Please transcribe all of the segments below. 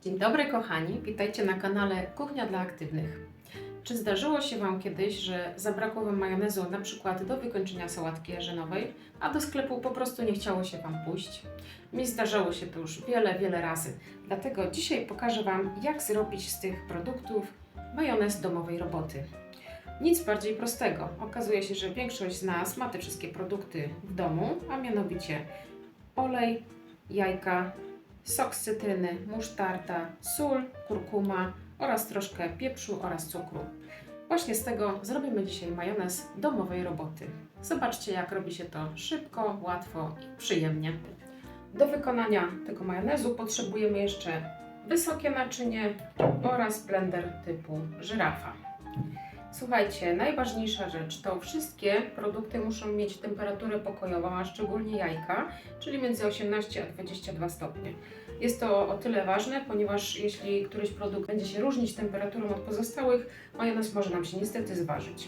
Dzień dobry kochani, witajcie na kanale Kuchnia dla Aktywnych. Czy zdarzyło się Wam kiedyś, że zabrakło Wam majonezu na przykład do wykończenia sałatki jarzynowej, a do sklepu po prostu nie chciało się Wam pójść? Mi zdarzało się to już wiele razy. Dlatego dzisiaj pokażę Wam, jak zrobić z tych produktów majonez domowej roboty. Nic bardziej prostego. Okazuje się, że większość z nas ma te wszystkie produkty w domu, a mianowicie olej, jajka, sok z cytryny, musztarda, sól, kurkuma oraz troszkę pieprzu oraz cukru. Właśnie z tego zrobimy dzisiaj majonez domowej roboty. Zobaczcie, jak robi się to szybko, łatwo i przyjemnie. Do wykonania tego majonezu potrzebujemy jeszcze wysokie naczynie oraz blender typu żyrafa. Słuchajcie, najważniejsza rzecz to wszystkie produkty muszą mieć temperaturę pokojową, a szczególnie jajka, czyli między 18 a 22 stopnie. Jest to o tyle ważne, ponieważ jeśli któryś produkt będzie się różnić temperaturą od pozostałych, majonez może nam się niestety zważyć.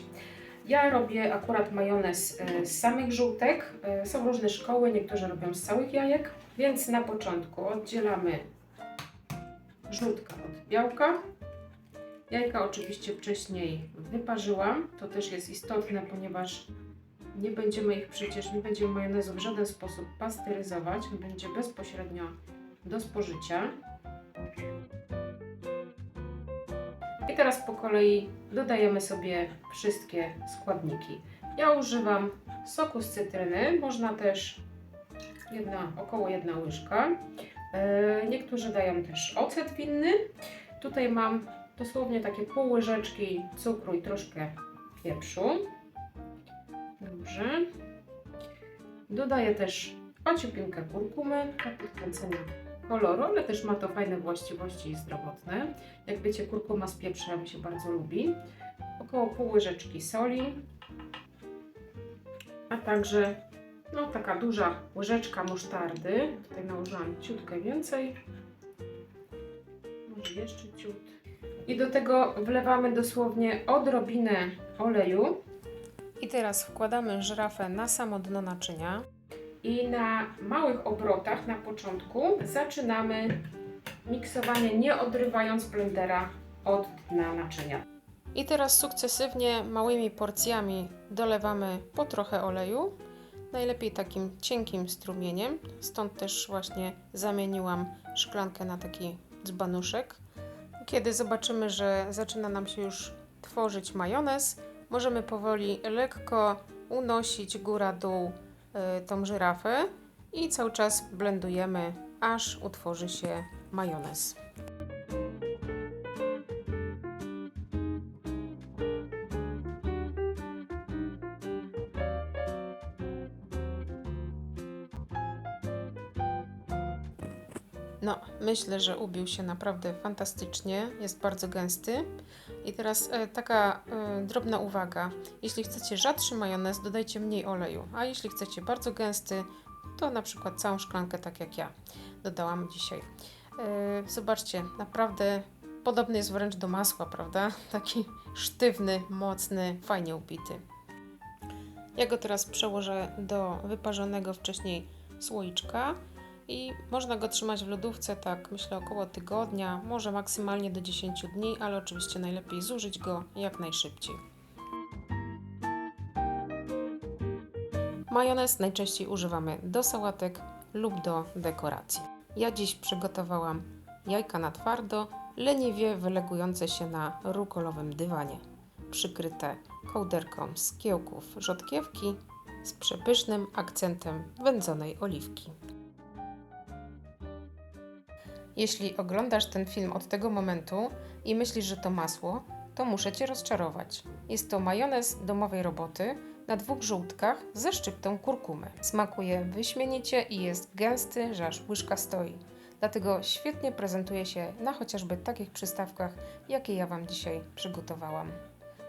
Ja robię akurat majonez z samych żółtek. Są różne szkoły, niektórzy robią z całych jajek, więc na początku oddzielamy żółtka od białka. Jajka oczywiście wcześniej wyparzyłam, to też jest istotne, ponieważ nie będziemy majonezu w żaden sposób pasteryzować, będzie bezpośrednio do spożycia. I teraz po kolei dodajemy sobie wszystkie składniki. Ja używam soku z cytryny, można też około 1 łyżka. Niektórzy dają też ocet winny. Tutaj mam dosłownie takie pół łyżeczki cukru i troszkę pieprzu. Dobrze. Dodaję też ociupinkę kurkumy dla podkręcenia koloru, ale też ma to fajne właściwości zdrowotne. Jak wiecie, kurkuma z pieprzem się bardzo lubi. Około pół łyżeczki soli, a także taka duża łyżeczka musztardy. Tutaj nałożyłam ciutkę więcej. Może jeszcze ciut. I do tego wlewamy dosłownie odrobinę oleju. I teraz wkładamy żyrafę na samo dno naczynia. I na małych obrotach na początku zaczynamy miksowanie, nie odrywając blendera od dna naczynia. I teraz sukcesywnie małymi porcjami dolewamy po trochę oleju. Najlepiej takim cienkim strumieniem. Stąd też właśnie zamieniłam szklankę na taki dzbanuszek. Kiedy zobaczymy, że zaczyna nam się już tworzyć majonez, możemy powoli lekko unosić góra-dół tą żyrafę i cały czas blendujemy, aż utworzy się majonez. Myślę, że ubił się naprawdę fantastycznie, jest bardzo gęsty. I teraz taka drobna uwaga, jeśli chcecie rzadszy majonez, dodajcie mniej oleju, a jeśli chcecie bardzo gęsty, to na przykład całą szklankę, tak jak ja dodałam dzisiaj. Zobaczcie, naprawdę podobny jest wręcz do masła, prawda? Taki sztywny, mocny, fajnie ubity. Ja go teraz przełożę do wyparzonego wcześniej słoiczka. I można go trzymać w lodówce, tak myślę około tygodnia, może maksymalnie do 10 dni, ale oczywiście najlepiej zużyć go jak najszybciej. Majonez najczęściej używamy do sałatek lub do dekoracji. Ja dziś przygotowałam jajka na twardo, leniwie wylegujące się na rukolowym dywanie, przykryte kołderką z kiełków rzodkiewki z przepysznym akcentem wędzonej oliwki. Jeśli oglądasz ten film od tego momentu i myślisz, że to masło, to muszę Cię rozczarować. Jest to majonez domowej roboty na 2 żółtkach ze szczyptą kurkumy. Smakuje wyśmienicie i jest gęsty, że aż łyżka stoi. Dlatego świetnie prezentuje się na chociażby takich przystawkach, jakie ja Wam dzisiaj przygotowałam.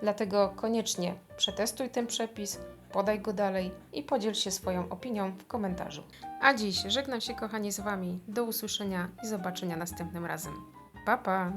Dlatego koniecznie przetestuj ten przepis, podaj go dalej i podziel się swoją opinią w komentarzu. A dziś żegnam się kochani z Wami. Do usłyszenia i zobaczenia następnym razem. Pa, pa!